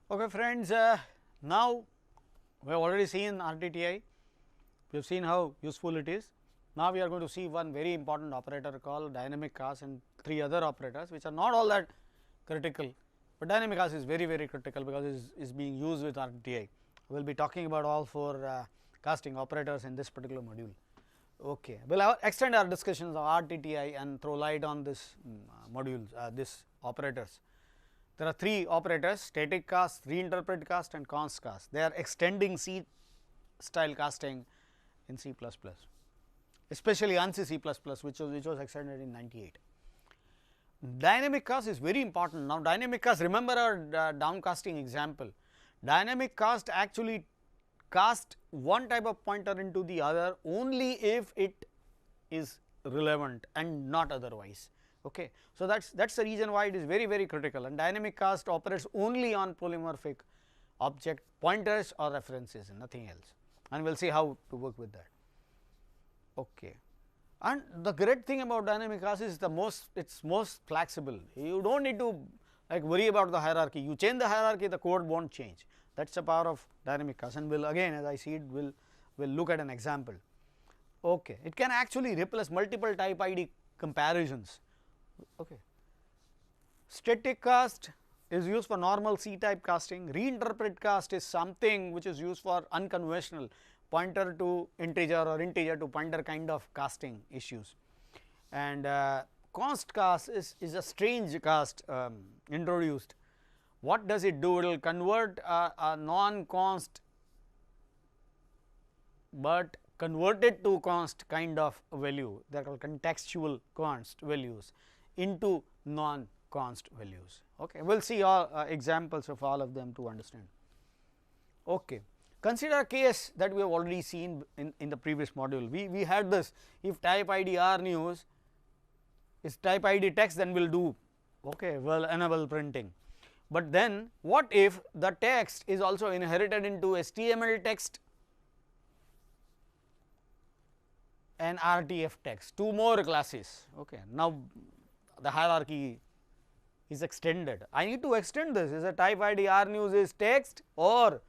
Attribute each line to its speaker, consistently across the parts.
Speaker 1: Okay friends, now we have already seen RTTI, we have seen how useful it is. Now we are going to see one very important operator called dynamic cast and three other operators which are not all that critical, but dynamic cast is very critical because it is being used with RTTI. We will be talking about all four casting operators in this particular module. Okay, we will extend our discussions of RTTI and throw light on this modules, this operators. There are three operators: static cast, reinterpret cast and const cast. They are extending C style casting in C++, especially ANSI C++, which was extended in 98. Dynamic cast is very important. Now, dynamic cast, remember our downcasting example. Dynamic cast actually cast one type of pointer into the other only if it is relevant and not otherwise. Okay. So, that is the reason why it is very critical, and dynamic cast operates only on polymorphic object pointers or references and nothing else, and we will see how to work with that. Okay. And the great thing about dynamic cast is it is most flexible. You do not need to like worry about the hierarchy. You change the hierarchy, the code will not change. That is the power of dynamic cast, and we will again, as I see it, will look at an example. Okay. It can actually replace multiple type ID comparisons. Okay. Static cast is used for normal C type casting. Reinterpret cast is something which is used for unconventional pointer to integer or integer to pointer kind of casting issues. And const cast is a strange cast introduced. What does it do? It will convert a non-const, but converted to const kind of value, they are called contextual const values, into non-const values. Okay. We will see all examples of all of them to understand. Okay. Consider a case that we have already seen in the previous module. We had this: if type ID R news is type ID text, then we will do well enable printing. But then what if the text is also inherited into HTML text and RTF text, two more classes. Okay. Now, the hierarchy is extended. I need to extend this. Is a type ID R news is text, or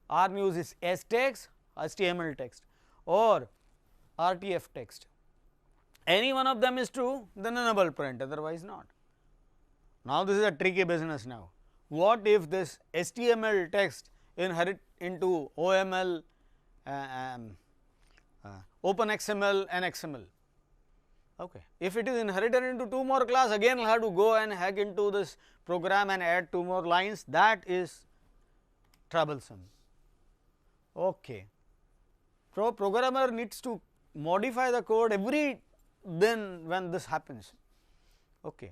Speaker 1: R news is S text, HTML text, or RTF text. Any one of them is true, then enable print, otherwise not. Now, this is a tricky business now. What if this HTML text inherit into OML, OpenXML and XML? Okay. If it is inherited into two more class, again I will have to go and hack into this program and add two more lines. That is troublesome. Okay. Programmer needs to modify the code every then when this happens. Okay.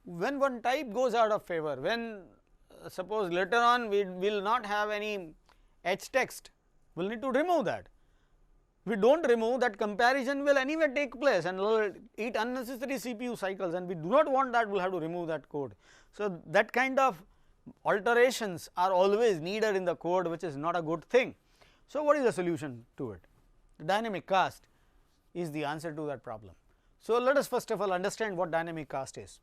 Speaker 1: When one type goes out of favor, when suppose later on we will not have any H text, we will need to remove that. We do not remove that, comparison will anyway take place and will eat unnecessary CPU cycles, and we do not want that, we will have to remove that code. So, that kind of alterations are always needed in the code, which is not a good thing. So, what is the solution to it? The dynamic cast is the answer to that problem. So, let us first of all understand what dynamic cast is.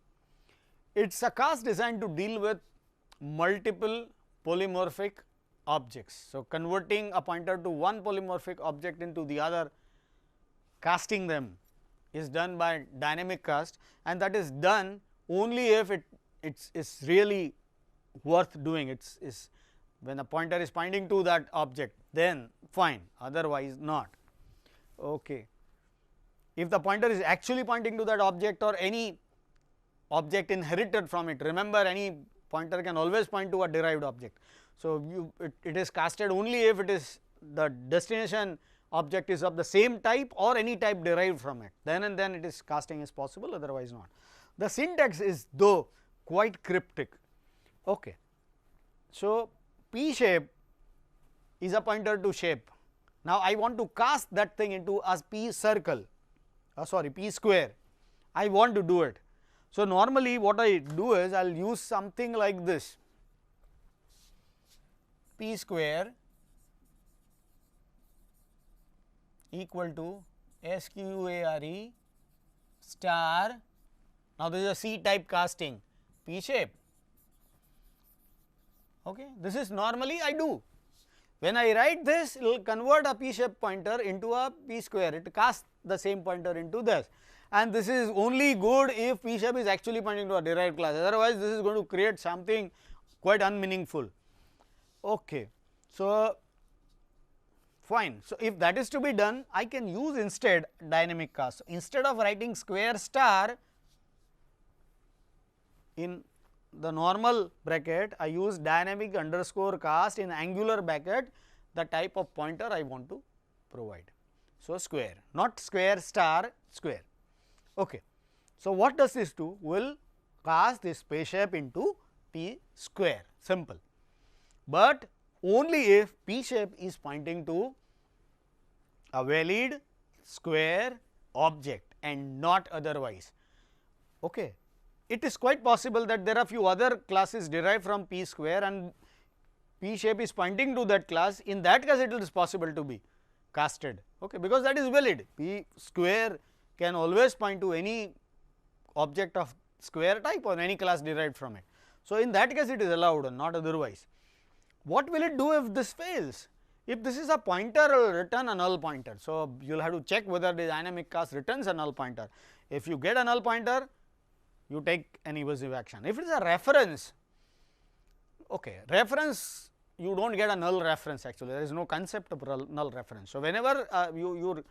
Speaker 1: It is a cast designed to deal with multiple polymorphic objects. So, converting a pointer to one polymorphic object into the other, casting them, is done by dynamic cast, and that is done only if it is really worth doing. It is when a pointer is pointing to that object, then fine, otherwise not. Okay. If the pointer is actually pointing to that object or any object inherited from it, remember any pointer can always point to a derived object. So, it is casted only if it is the destination object is of the same type or any type derived from it, then and then it is casting is possible, otherwise not. The syntax is though quite cryptic. Okay. So, P shape is a pointer to shape. Now, I want to cast that thing into a P circle, P square, I want to do it. So, normally what I do is I will use something like this: P square equal to square star. Now, this is a C type casting, P shape Okay. This is normally I do. When I write this, it will convert a p shape pointer into a p square, it casts the same pointer into this, and this is only good if p shape is actually pointing to a derived class, otherwise this is going to create something quite unmeaningful. Okay. So, fine. So, if that is to be done, I can use instead dynamic cast. So, instead of writing square star in the normal bracket, I use dynamic underscore cast in angular bracket the type of pointer I want to provide. So, square, not square star, square. Okay. So, what does this do? Will cast this space shape into p square, simple, but only if p shape is pointing to a valid square object and not otherwise. Okay. It is quite possible that there are few other classes derived from p square and p shape is pointing to that class. In that case, it is possible to be casted, okay, because that is valid. P square can always point to any object of square type or any class derived from it. So, in that case, it is allowed and not otherwise. What will it do if this fails? If this is a pointer, it will return a null pointer. So, you will have to check whether the dynamic cast returns a null pointer. If you get a null pointer, you take an evasive action. If it is a reference, okay, reference, you do not get a null reference, actually there is no concept of null reference. So, whenever you are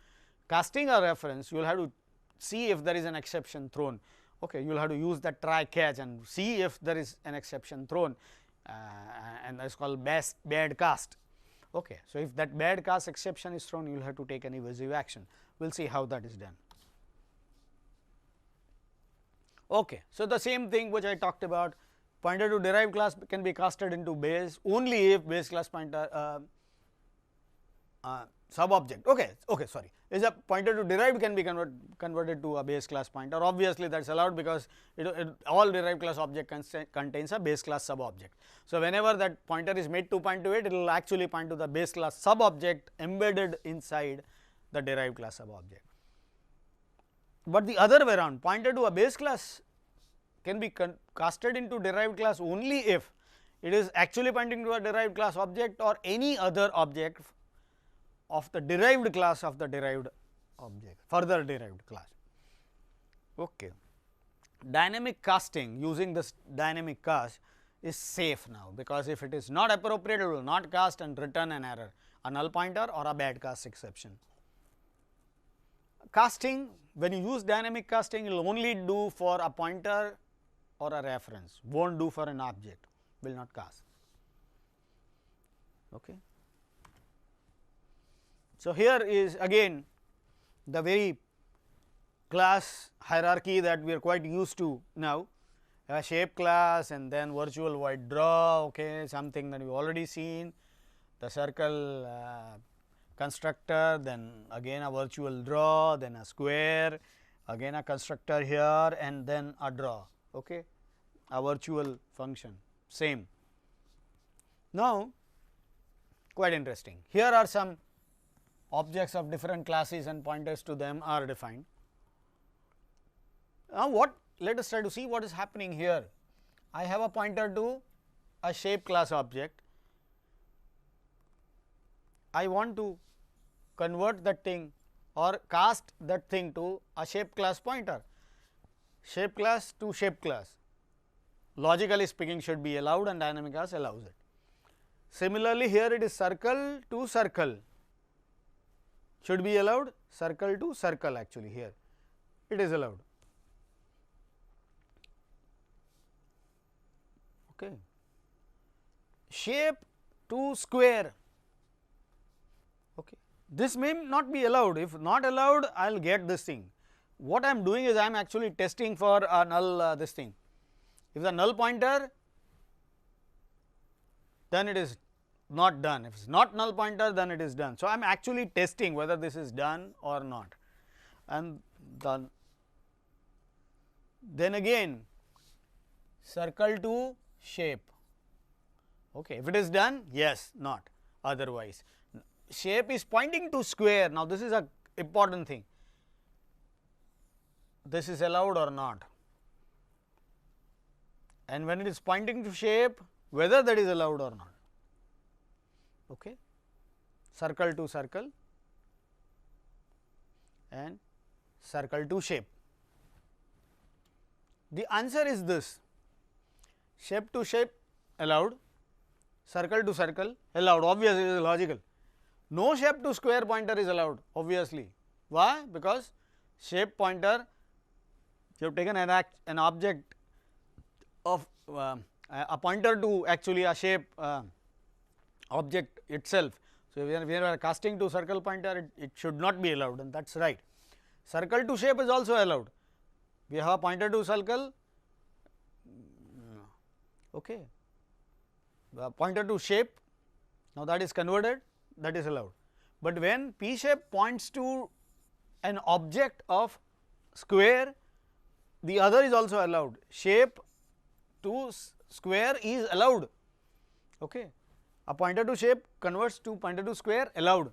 Speaker 1: casting a reference, you will have to see if there is an exception thrown, okay, you will have to use that try catch and see if there is an exception thrown, and that is called bad cast. Okay. So, if that bad cast exception is thrown, you will have to take an evasive action. We will see how that is done. Okay. So, the same thing which I talked about, pointer to derived class can be casted into base only if base class pointer sub object, okay, sorry, is a pointer to derived can be converted to a base class pointer. Obviously, that is allowed because all derived class object contains a base class sub object. So, whenever that pointer is made to point to it, it will actually point to the base class sub object embedded inside the derived class sub object. But the other way around, pointer to a base class can be casted into derived class only if it is actually pointing to a derived class object or any other object of the derived class of the derived object, further derived class. Okay. Dynamic casting using this dynamic cast is safe now, because if it is not appropriate, it will not cast and return an error, a null pointer or a bad cast exception. Casting, when you use dynamic casting, it will only do for a pointer or a reference, will not do for an object, will not cast. Okay. So, here is again the very class hierarchy that we are quite used to now, a shape class and then virtual void draw, okay, something that we have already seen, the circle constructor, then again a virtual draw, then a square, again a constructor here and then a draw, okay, a virtual function, same. Now, quite interesting, here are some objects of different classes and pointers to them are defined. Now, let us try to see what is happening here. I have a pointer to a shape class object. I want to convert that thing or cast that thing to a shape class pointer. Shape class to shape class, logically speaking, should be allowed and dynamic cast allows it. Similarly, here it is circle to circle, should be allowed, circle to circle, actually here it is allowed. Okay. Shape to square, okay, this may not be allowed. If not allowed, I will get this thing. What I am doing is I am actually testing for a null this thing. If the null pointer, then it is not done. If it is not null pointer, then it is done. So, I am actually testing whether this is done or not, and then again circle to shape. Okay. If it is done, yes, not, otherwise. Shape is pointing to square. Now, this is a important thing, this is allowed or not, and when it is pointing to shape, whether that is allowed or not. Okay. Circle to circle and circle to shape. The answer is this: shape to shape allowed, circle to circle allowed, obviously it is logical. No shape to square pointer is allowed, obviously. Why? Because shape pointer, you have taken an object of a pointer to actually a shape object itself. So, when we are casting to circle pointer, it should not be allowed, and that is right. Circle to shape is also allowed. We have a pointer to circle, okay. Pointer to shape, now that is converted, that is allowed. But when P shape points to an object of square, the other is also allowed. Shape to square is allowed. Okay. A pointer to shape converts to pointer to square, allowed.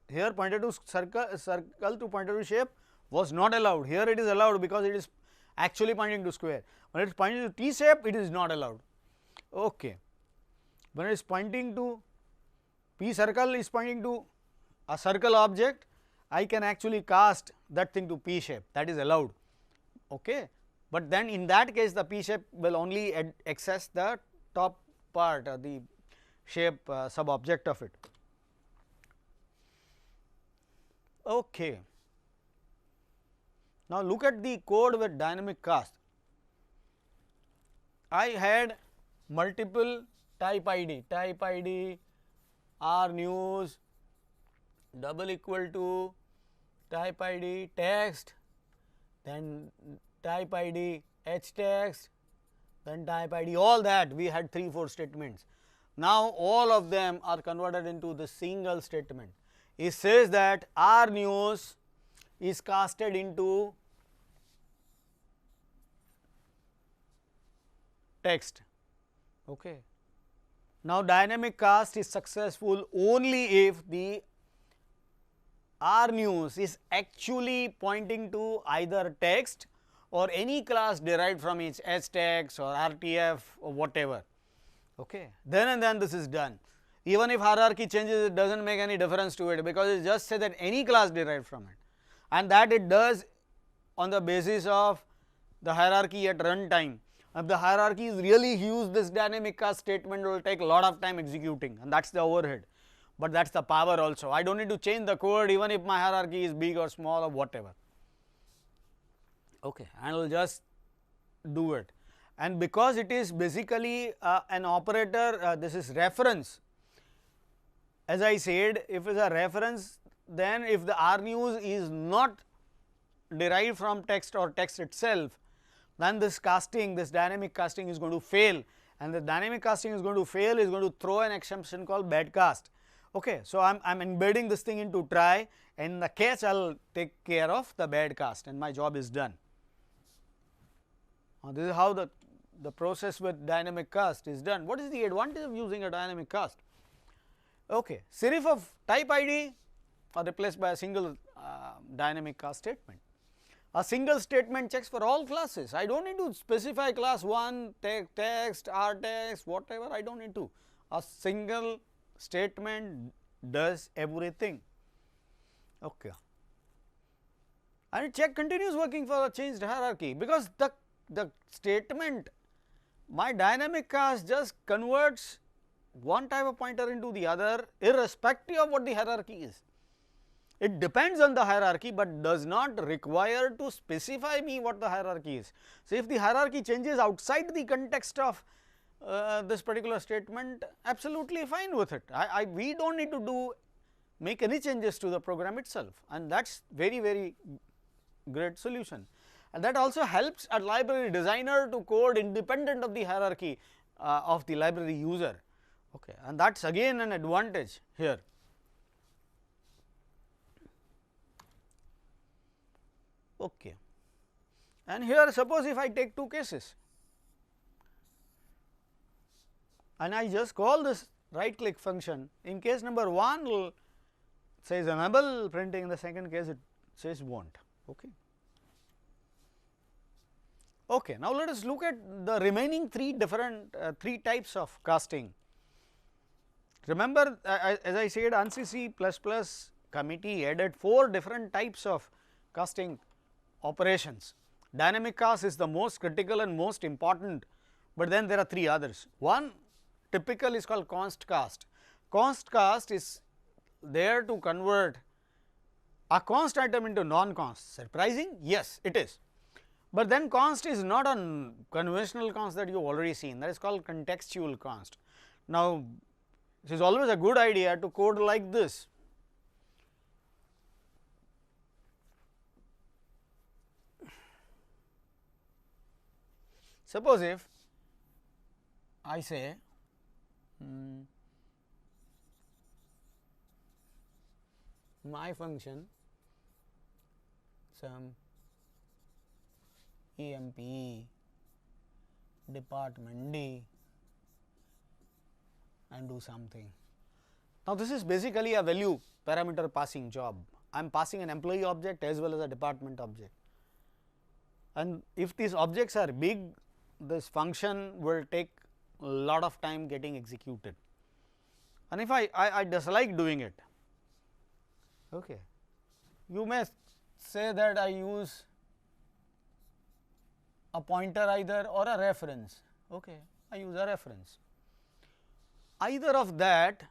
Speaker 1: Here pointer to circle to pointer to shape was not allowed. Here it is allowed because it is actually pointing to square. When it is pointing to T shape, it is not allowed. Okay. When it is pointing to P circle is pointing to a circle object, I can actually cast that thing to P shape, that is allowed. Okay. But then in that case, the P shape will only access the top part, the shape sub object of it. Okay. Now, look at the code with dynamic cast. I had multiple type ID R news double equal to type ID text, then type ID h text, then type ID, all that we had 3-4 statements. Now, all of them are converted into the single statement. It says that R news is casted into text. Okay. Now, dynamic cast is successful only if the R news is actually pointing to either text or any class derived from its htags or RTF or whatever. Okay. Then and then this is done. Even if hierarchy changes, it does not make any difference to it, because it just says that any class derived from it, and that it does on the basis of the hierarchy at runtime. If the hierarchy is really huge, this dynamic cast statement will take a lot of time executing, and that is the overhead, but that is the power also. I do not need to change the code even if my hierarchy is big or small or whatever. Okay. I will just do it, and because it is basically an operator, this is reference. As I said, if it is a reference, then if the R news is not derived from text or text itself, then this casting, this dynamic casting is going to fail, and the dynamic casting is going to fail is going to throw an exception called bad cast. Okay. So, I am embedding this thing into try, and in the case I will take care of the bad cast, and my job is done. This is how the process with dynamic cast is done. What is the advantage of using a dynamic cast? Okay. Serif of type ID are replaced by a single dynamic cast statement. A single statement checks for all classes. I do not need to specify class 1, text, R text, whatever, I do not need to. A single statement does everything. Okay. And check continues working for a changed hierarchy, because the statement, my dynamic cast just converts one type of pointer into the other irrespective of what the hierarchy is. It depends on the hierarchy, but does not require to specify me what the hierarchy is. So, if the hierarchy changes outside the context of this particular statement, absolutely fine with it. We do not need to make any changes to the program itself, and that is very great solution. And that also helps a library designer to code independent of the hierarchy of the library user. Okay. And that is again an advantage here. Okay. And here suppose if I take two cases and I just call this right click function, in case number 1 will says enable printing, in the second case it says won't. Okay. Okay, now let us look at the remaining three types of casting. Remember, as I said, ANSYS C++ committee added 4 different types of casting operations. Dynamic cast is the most critical and most important, but then there are 3 others. One typical is called const cast. Const cast is there to convert a const item into non-const. Surprising? Yes, it is. But then const is not a conventional const that you have already seen, that is called contextual const. Now, it is always a good idea to code like this. Suppose if I say my function some EMP department D and do something. Now, this is basically a value parameter passing job. I am passing an employee object as well as a department object, and if these objects are big, this function will take a lot of time getting executed, and if I dislike doing it, okay, you may say that I use a pointer either or a reference. Okay, I use a reference. Either of that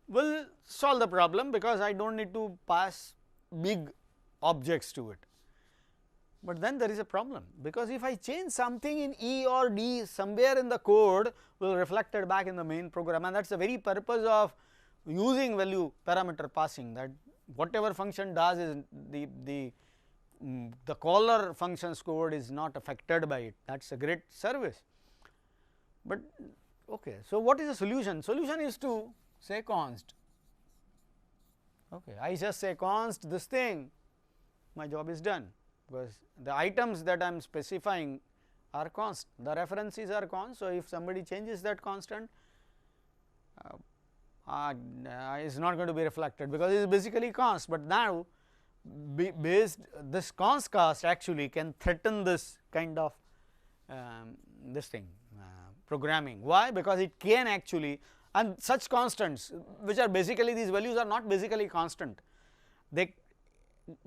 Speaker 1: will solve the problem, because I do not need to pass big objects to it. But then there is a problem, because if I change something in E or D, somewhere in the code will reflect it back in the main program, and that is the very purpose of using value parameter passing, that whatever function does is the caller function's code is not affected by it. That is a great service. But okay, so what is the solution? Solution is to say const. Okay, I just say const this thing, my job is done, because the items that I am specifying are const, the references are const. So, if somebody changes that constant, is not going to be reflected, because it is basically const. But now, based this const cast actually can threaten this kind of this thing programming. Why? Because it can actually, and such constants which are basically, these values are not basically constant, they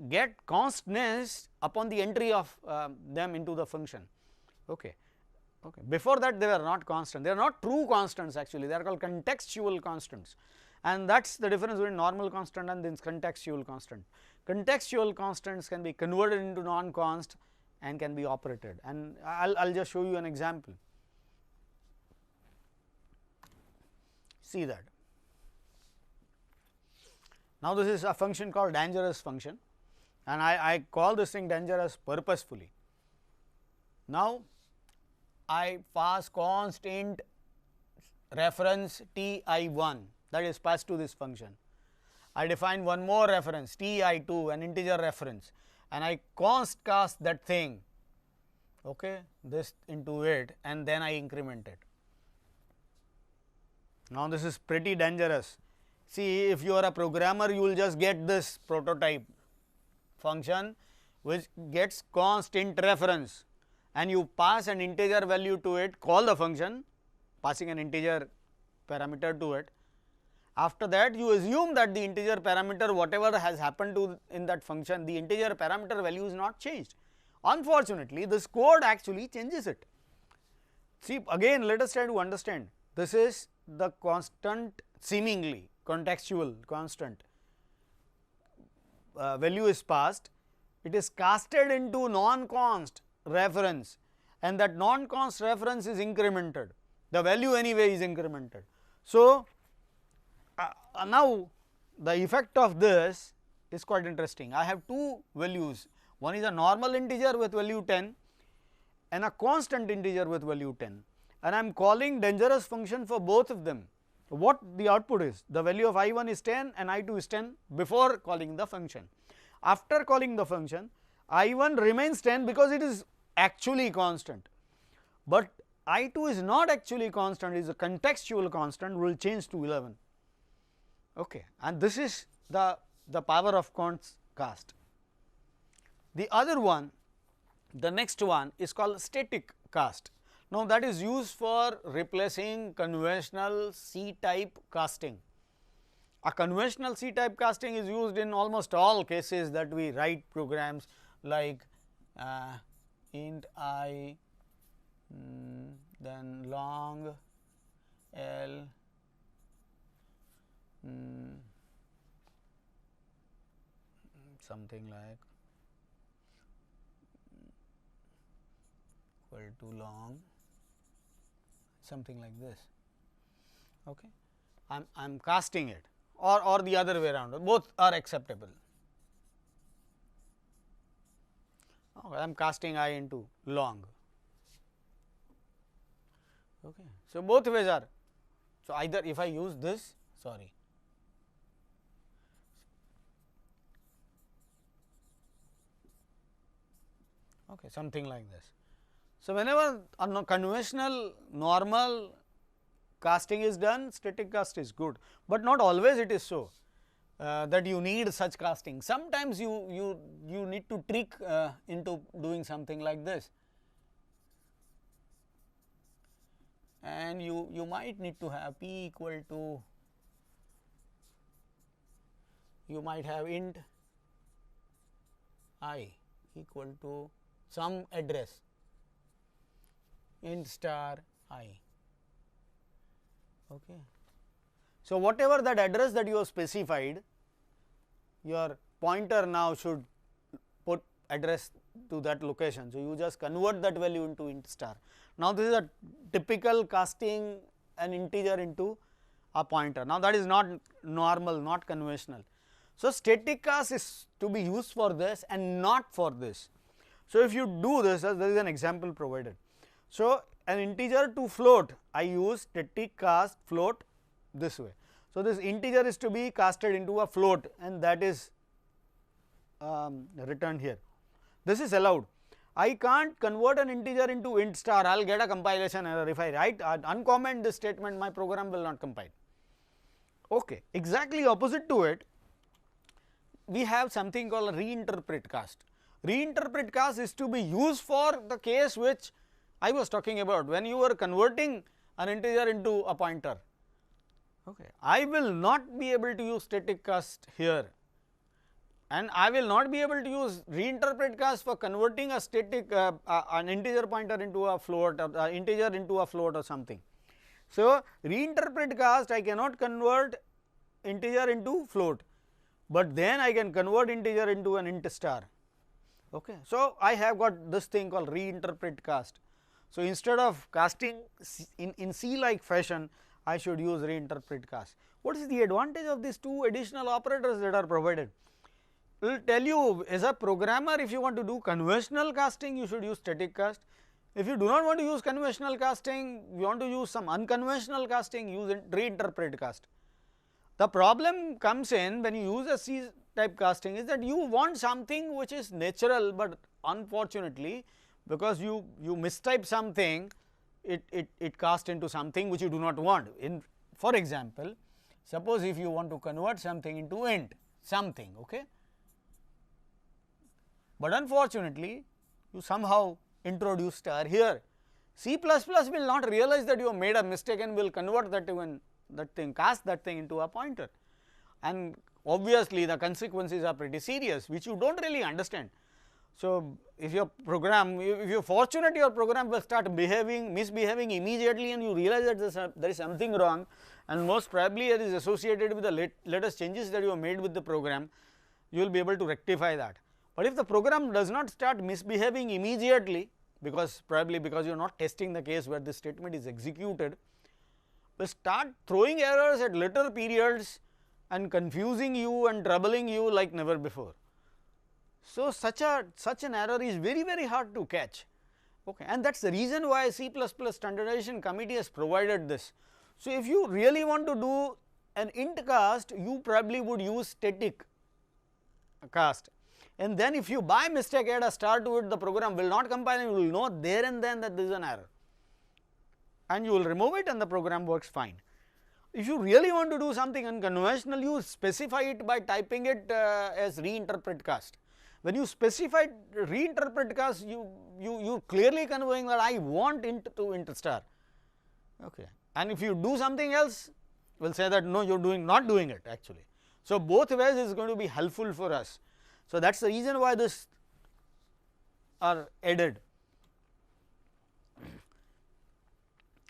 Speaker 1: get constness upon the entry of them into the function. Okay. Okay. Before that they were not constant, they are not true constants actually, they are called contextual constants, and that is the difference between normal constant and this contextual constant. Contextual constants can be converted into non-const and can be operated, and I will just show you an example. See that. Now, this is a function called dangerous function, and I call this thing dangerous purposefully. Now, I pass const int reference ti1, that is passed to this function. I define one more reference ti2, an integer reference, and I const cast that thing, okay, this into it, and then I increment it. Now, this is pretty dangerous. See, if you are a programmer, you will just get this prototype function which gets const int reference, and you pass an integer value to it, call the function passing an integer parameter to it. After that, you assume that the integer parameter, whatever has happened to in that function, the integer parameter value is not changed. Unfortunately, this code actually changes it. See, again let us try to understand. This is the constant, seemingly contextual constant, value is passed, it is casted into non-const reference, and that non-const reference is incremented, the value anyway is incremented. So, now the effect of this is quite interesting. I have two values, one is a normal integer with value 10 and a constant integer with value 10, and I am calling dangerous function for both of them. What the output is? The value of I1 is 10 and I2 is 10 before calling the function. After calling the function, I1 remains 10 because it is actually constant, but I2 is not actually constant, it is a contextual constant, will change to 11. Okay. And this is the power of const cast. The other one The next one is called static cast. Now, that is used for replacing conventional C type casting. A conventional C type casting is used in almost all cases that we write programs like int I, then long L, something like equal to long, something like this. Okay. I am casting it, or the other way around, both are acceptable. Okay, I am casting I into long. Okay. So, both ways are. So, either if I use this, sorry, okay, something like this. So, whenever a conventional normal casting is done, static cast is good, but not always it is so that you need such casting. Sometimes you need to trick into doing something like this, and you might need to have p equal to, you might have int I equal to some address int star I. Okay. So, whatever that address that you have specified, your pointer now should put address to that location. So, you just convert that value into int star. Now, this is a typical casting an integer into a pointer. Now, that is not normal, not conventional. So, static cast is to be used for this and not for this. So, if you do this, there is an example provided. So, an integer to float, I use static cast float this way. So, this integer is to be casted into a float, and that is returned here. This is allowed. I can't convert an integer into int star, I will get a compilation error. If I write uncomment this statement, my program will not compile. Okay. Exactly opposite to it, we have something called a reinterpret cast. Reinterpret cast is to be used for the case which I was talking about, when you are converting an integer into a pointer. Okay. I will not be able to use static cast here, and I will not be able to use reinterpret cast for converting a static an integer pointer into a float, integer into a float or something. So, reinterpret cast I cannot convert integer into float, but then I can convert integer into an int star. Okay. So, I have got this thing called reinterpret cast. So, instead of casting in C like fashion, I should use reinterpret cast. What is the advantage of these two additional operators that are provided? It will tell you, as a programmer, if you want to do conventional casting, you should use static cast. If you do not want to use conventional casting, you want to use some unconventional casting, use reinterpret cast. The problem comes in when you use a C type casting is that you want something which is natural, but unfortunately, because you mistype something, it cast into something which you do not want. For example, suppose if you want to convert something into int something, okay, but unfortunately you somehow introduce star here. C++ will not realize that you have made a mistake and will convert that thing, cast that thing into a pointer, and obviously the consequences are pretty serious, which you do not really understand. So, if your program, if you are fortunate, your program will start misbehaving immediately, and you realize that there is something wrong, and most probably it is associated with the latest changes that you have made with the program, you will be able to rectify that. But if the program does not start misbehaving immediately, probably because you are not testing the case where this statement is executed, will start throwing errors at later periods and confusing you and troubling you like never before. So, such an error is very hard to catch, okay, and that is the reason why C++ standardization committee has provided this. So, if you really want to do an int cast, you probably would use static cast, and then if you by mistake add a star to it, the program will not compile and you will know there and then that this is an error, and you will remove it and the program works fine. If you really want to do something unconventional, you specify it by typing it as reinterpret cast, When you specify reinterpret cast, you clearly conveying that I want int to interstar. Okay. And if you do something else, we will say that no, you are not doing it actually. So, both ways is going to be helpful for us. So, that is the reason why this are added,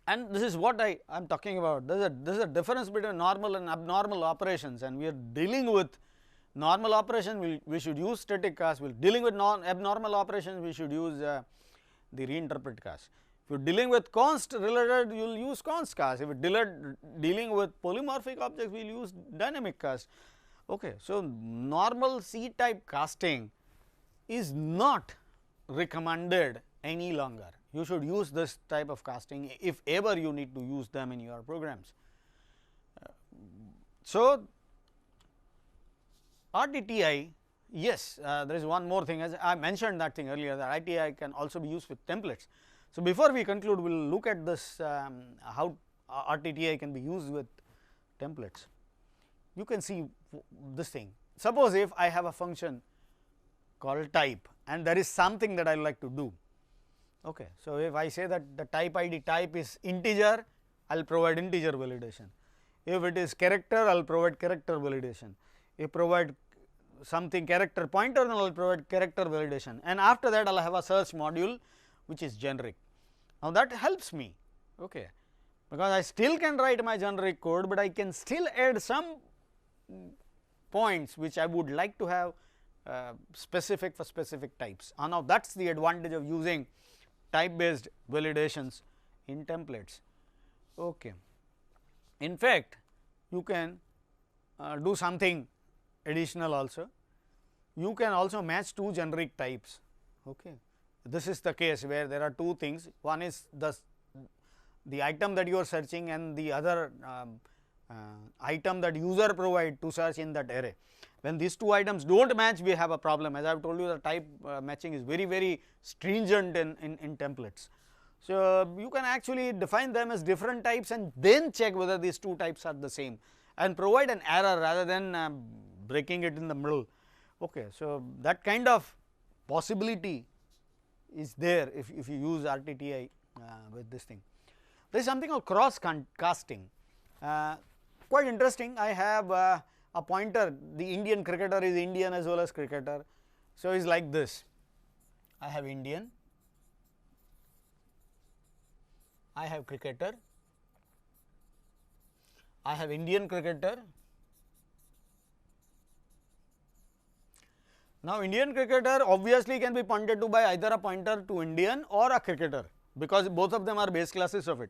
Speaker 1: and this is what I am talking about. There is a difference between normal and abnormal operations, and we are dealing with normal operation, we should use static cast. We are dealing with abnormal operations, we should use the reinterpret cast. If you are dealing with const related, you will use const cast. If you are dealing with polymorphic objects, we will use dynamic cast. Okay. So, normal C type casting is not recommended any longer. You should use this type of casting if ever you need to use them in your programs. So, RTTI, yes, there is one more thing, as I mentioned that thing earlier, that RTTI can also be used with templates. So, before we conclude, we will look at this how RTTI can be used with templates. You can see this thing. Suppose if I have a function called type and there is something that I like to do. Okay. So, if I say that the type ID type is integer, I will provide integer validation. If it is character, I will provide character validation. If provide something character pointer, then I will provide character validation, and after that I will have a search module which is generic. Now, that helps me, okay, because I still can write my generic code, but I can still add some points which I would like to have specific for specific types. Now, that is the advantage of using type based validations in templates. Okay. In fact, you can do something additional also. You can also match two generic types. Okay. This is the case where there are two things. One is the item that you are searching, and the other item that user provide to search in that array. When these two items do not match, we have a problem. As I have told you, the type matching is very stringent in templates. So, you can actually define them as different types and then check whether these two types are the same, and provide an error rather than breaking it in the middle. Okay. So, that kind of possibility is there if you use RTTI with this thing. There is something called cross casting, quite interesting. I have a pointer, the Indian cricketer is Indian as well as cricketer. So, it is like this, I have Indian, I have cricketer, I have Indian cricketer. Now, Indian cricketer obviously can be pointed to by either a pointer to Indian or a cricketer, because both of them are base classes of it.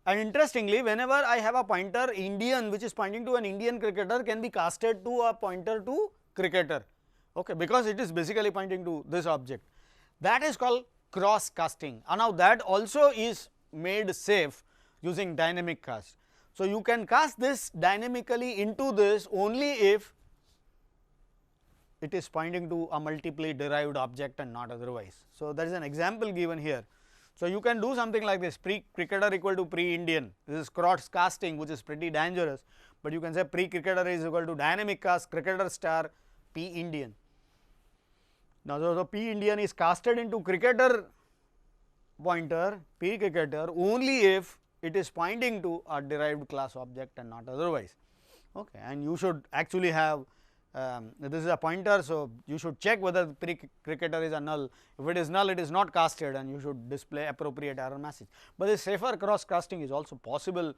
Speaker 1: And interestingly, whenever I have a pointer Indian which is pointing to an Indian cricketer, can be casted to a pointer to cricketer, okay, because it is basically pointing to this object. That is called cross casting. And now, that also is made safe using dynamic cast. So, you can cast this dynamically into this only if it is pointing to a multiply derived object and not otherwise. So, there is an example given here. So, you can do something like this, pre cricketer equal to pre Indian, this is cross casting, which is pretty dangerous, but you can say pre cricketer is equal to dynamic cast cricketer star P Indian. Now, the P Indian is casted into cricketer pointer P cricketer only if it is pointing to a derived class object and not otherwise. Okay. And you should actually have this is a pointer. So, you should check whether pre cricketer is a null. If it is null, it is not casted, and you should display appropriate error message. But the safer cross casting is also possible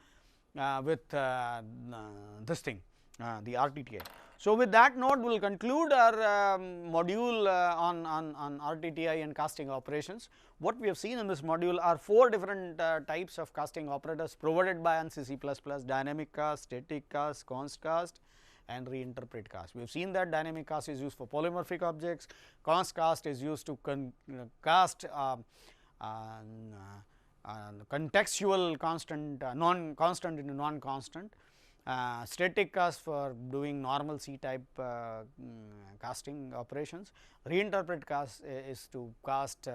Speaker 1: with this thing, the RTTI. So, with that note, we will conclude our module on RTTI and casting operations. What we have seen in this module are 4 different types of casting operators provided by ANSYS C++: dynamic cast, static cast, const cast, and reinterpret cast. We have seen that dynamic cast is used for polymorphic objects, const cast is used to cast contextual constant, non-constant into non-constant, static cast for doing normal C type casting operations, reinterpret cast is to cast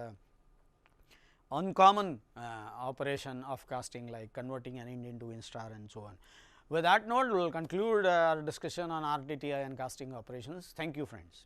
Speaker 1: uncommon operation of casting like converting an int into instar and so on. With that note, we will conclude our discussion on RTTI and casting operations. Thank you, friends.